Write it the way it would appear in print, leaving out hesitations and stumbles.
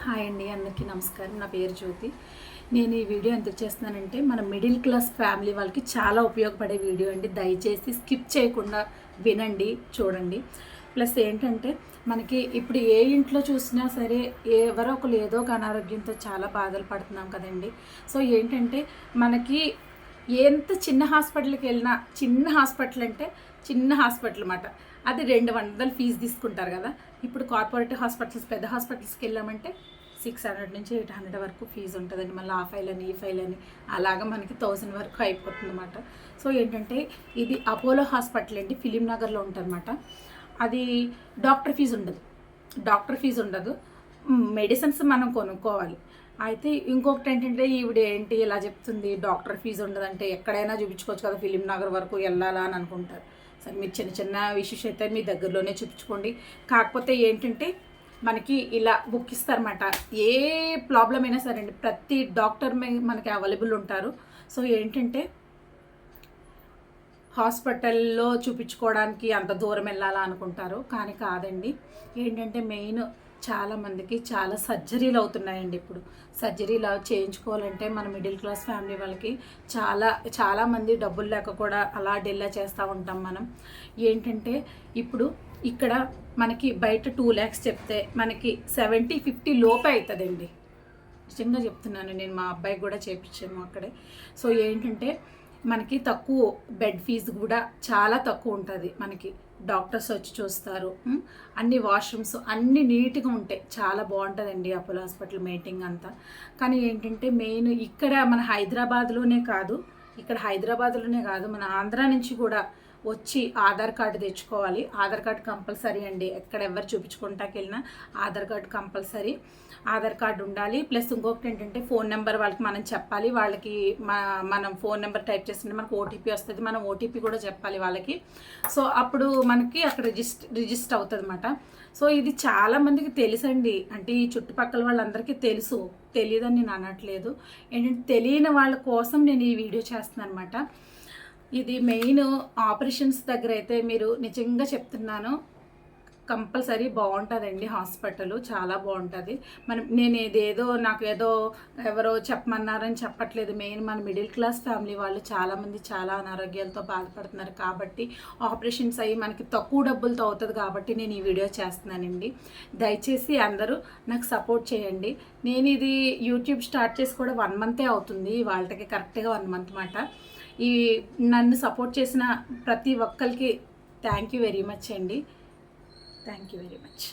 Hi అండి, అందరికీ నమస్కారం. నా పేరు జ్యోతి. నేను ఈ వీడియో ఎందుకు చేస్తున్నానంటే మన మిడిల్ క్లాస్ ఫ్యామిలీ వాళ్ళకి చాలా ఉపయోగపడే వీడియో అండి. దయచేసి స్కిప్ చేయకుండా వినండి, చూడండి. ప్లస్ ఏంటంటే మనకి ఇప్పుడు ఏ ఇంట్లో చూసినా సరే ఎవరో ఒకరు ఏదో ఒక అనారోగ్యంతో చాలా బాధలు పడుతున్నాం కదండి. సో ఏంటంటే మనకి ఎంత చిన్న హాస్పిటల్కి వెళ్ళినా, చిన్న హాస్పిటల్ అంటే చిన్న హాస్పిటల్ అన్నమాట, అది 200 ఫీజు తీసుకుంటారు కదా. ఇప్పుడు కార్పొరేట్ హాస్పిటల్స్, పెద్ద హాస్పిటల్స్కి వెళ్ళామంటే 600 నుంచి 800 వరకు ఫీజు ఉంటుందండి. మళ్ళీ ఆ ఫైల్ అని ఈ ఫైల్ అని అలాగా మనకి 1000 వరకు అయిపోతుంది అన్నమాట. సో ఏంటంటే ఇది అపోలో హాస్పిటల్ అండి, ఫిలిం నగర్లో ఉంటుందన్నమాట. అది డాక్టర్ ఫీజు ఉండదు. మెడిసిన్స్ మనం కొనుక్కోవాలి. అయితే ఇంకొకటి ఏంటంటే ఈవిడ ఏంటి ఇలా చెప్తుంది, డాక్టర్ ఫీజు ఉండదంటే ఎక్కడైనా చూపించుకోవచ్చు కదా, ఫిలిం నగర్ వరకు వెళ్ళాలా అని అనుకుంటారు. సరే, మీరు చిన్న చిన్న ఇష్యూస్ అయితే మీ దగ్గరలోనే చూపించుకోండి. కాకపోతే ఏంటంటే మనకి ఇలా బుక్ ఇస్తారన్నమాట. ఏ ప్రాబ్లం అయినా సరే అండి, ప్రతి డాక్టర్ మనకి అవైలబుల్ ఉంటారు. సో ఏంటంటే హాస్పిటల్లో చూపించుకోవడానికి అంత దూరం వెళ్ళాలా అనుకుంటారు, కానీ కాదండి. ఏంటంటే మెయిన్ చాలామందికి చాలా సర్జరీలు అవుతున్నాయండి. ఇప్పుడు సర్జరీలు చేయించుకోవాలంటే మన మిడిల్ క్లాస్ ఫ్యామిలీ వాళ్ళకి చాలామంది డబ్బులు లేక కూడా అలా డిలే చేస్తూ ఉంటాం మనం. ఏంటంటే ఇప్పుడు ఇక్కడ మనకి బయట 2 lakhs చెప్తే మనకి 70-50 లోపే అవుతుందండి. నిజంగా చెప్తున్నాను, నేను మా అబ్బాయికి కూడా చేయించాము అక్కడే. సో ఏంటంటే మనకి తక్కువ బెడ్ ఫీజు కూడా చాలా తక్కువ ఉంటుంది. మనకి డాక్టర్స్ వచ్చి చూస్తారు, అన్ని వాష్రూమ్స్ అన్నీ నీట్గా ఉంటాయి, చాలా బాగుంటుందండి అపోలో హాస్పిటల్ మెయింటైన్ అంతా. కానీ ఏంటంటే మెయిన్ ఇక్కడ మన హైదరాబాద్లోనే కాదు, మన ఆంధ్రా నుంచి కూడా వచ్చి ఆధార్ కార్డు తెచ్చుకోవాలి. ఆధార్ కార్డు కంపల్సరీ అండి, ఎక్కడ ఎవరు చూపించుకుంటాకి వెళ్ళినా Aadhaar card compulsory. Aadhaar card ఉండాలి. ప్లస్ ఇంకొకటి ఏంటంటే ఫోన్ నెంబర్ వాళ్ళకి మనం చెప్పాలి. వాళ్ళకి మనం ఫోన్ నెంబర్ టైప్ చేస్తుంటే మనకు ఓటీపీ వస్తుంది, మనం ఓటీపీ కూడా చెప్పాలి వాళ్ళకి. సో అప్పుడు మనకి అక్కడ రిజిస్టర్ అవుతుంది అన్నమాట. సో ఇది చాలామందికి తెలుసండి, అంటే ఈ చుట్టుపక్కల వాళ్ళందరికీ తెలుసు, తెలియదని నేను అనట్లేదు. ఏంటంటే తెలియని వాళ్ళ కోసం నేను ఈ వీడియో చేస్తున్నాను అనమాట. ఇది మెయిన్ ఆపరేషన్స్ దగ్గర అయితే మీరు నిజంగా చెప్తున్నాను, కంపల్సరీ బాగుంటుందండి హాస్పిటల్, చాలా బాగుంటుంది. నేను నాకు ఏదో ఎవరో చెప్పమన్నారని చెప్పట్లేదు. మెయిన్ మన మిడిల్ క్లాస్ ఫ్యామిలీ వాళ్ళు చాలామంది చాలా అనారోగ్యాలతో బాధపడుతున్నారు కాబట్టి, ఆపరేషన్స్ అయ్యి మనకి తక్కువ డబ్బులతో అవుతుంది కాబట్టి నేను ఈ వీడియో చేస్తున్నానండి. దయచేసి అందరూ నాకు సపోర్ట్ చేయండి. నేను ఇది యూట్యూబ్ స్టార్ట్ చేసి కూడా 1 month అవుతుంది, వాళ్ళకి కరెక్ట్గా 1 month మాట. ఈ నన్ను సపోర్ట్ చేసిన ప్రతి ఒక్కరికి థ్యాంక్ యూ వెరీ మచ్ అండి. Thank you very much.